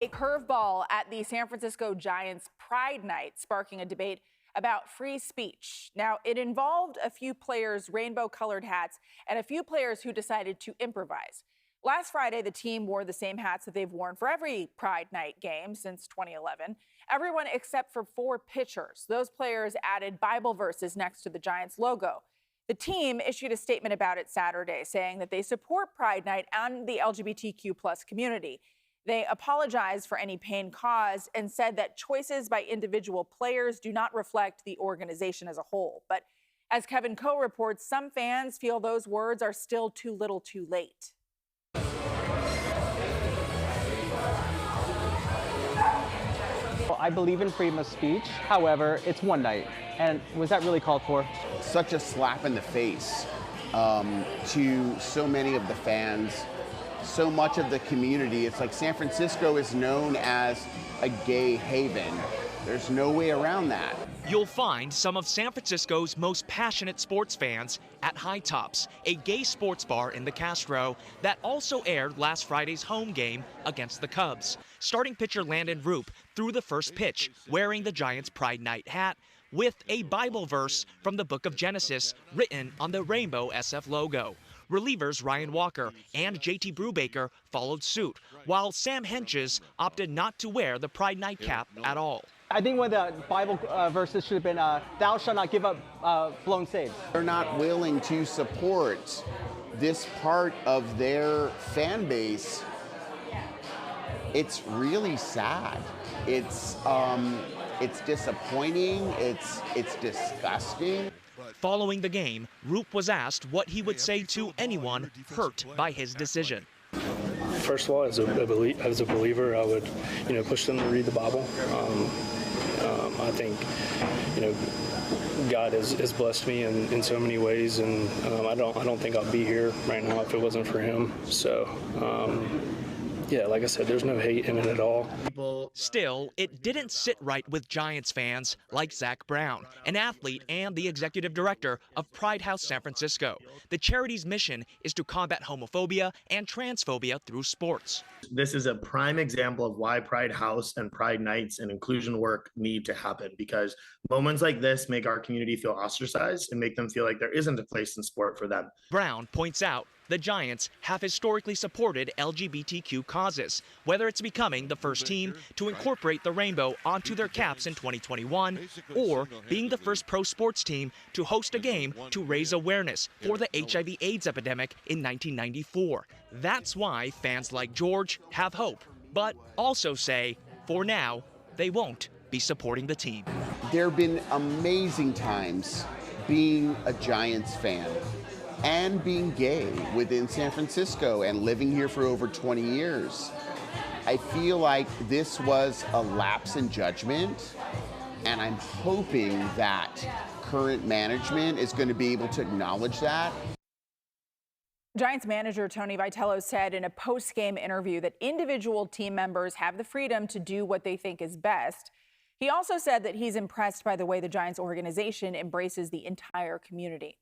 A curveball at the San Francisco Giants Pride Night, sparking a debate about free speech. Now, it involved a few players' rainbow-colored hats and a few players who decided to improvise. Last Friday, the team wore the same hats that they've worn for every Pride Night game since 2011. Everyone except for 4 pitchers. Those players added Bible verses next to the Giants logo. The team issued a statement about it Saturday, saying that they support Pride Night and the LGBTQ+ community. They apologized for any pain caused and said that choices by individual players do not reflect the organization as a whole. But as Kevin Coe reports, some fans feel those words are still too little too late. I believe in freedom of speech. However, it's one night. And was that really called for? Such a slap in the face to so many of the fans, so much of the community. It's like San Francisco is known as a gay haven. There's no way around that. You'll find some of San Francisco's most passionate sports fans at High Tops, a gay sports bar in the Castro that also aired last Friday's home game against the Cubs. Starting pitcher Landon Roop threw the first pitch wearing the Giants' Pride Night hat with a Bible verse from the book of Genesis written on the Rainbow SF logo. Relievers Ryan Walker and JT Brubaker followed suit, while Sam Henches opted not to wear the Pride Night cap at all. I think one of the Bible verses should have been, thou shalt not give up blown saves. They're not willing to support this part of their fan base. It's really sad. It's disappointing. It's disgusting. Following the game, Roop was asked what he would say to anyone hurt by his decision. First of all, as a believer, I would, push them to read the Bible. I think, God has blessed me in so many ways, and I don't think I'd be here right now if it wasn't for Him. So. Yeah, like I said, there's no hate in it at all. Still, it didn't sit right with Giants fans like Zach Brown, an athlete and the executive director of Pride House San Francisco. The charity's mission is to combat homophobia and transphobia through sports. This is a prime example of why Pride House and Pride Nights and inclusion work need to happen, because moments like this make our community feel ostracized and make them feel like there isn't a place in sport for them. Brown points out the Giants have historically supported LGBTQ causes, whether it's becoming the first team to incorporate the rainbow onto their caps in 2021 or being the first pro sports team to host a game to raise awareness for the HIV/AIDS epidemic in 1994. That's why fans like George have hope, but also say, for now, they won't be supporting the team. There have been amazing times being a Giants fan and being gay within San Francisco and living here for over 20 years. I feel like this was a lapse in judgment, and I'm hoping that current management is going to be able to acknowledge that. Giants manager Tony Vitello said in a post-game interview that individual team members have the freedom to do what they think is best. He also said that he's impressed by the way the Giants organization embraces the entire community.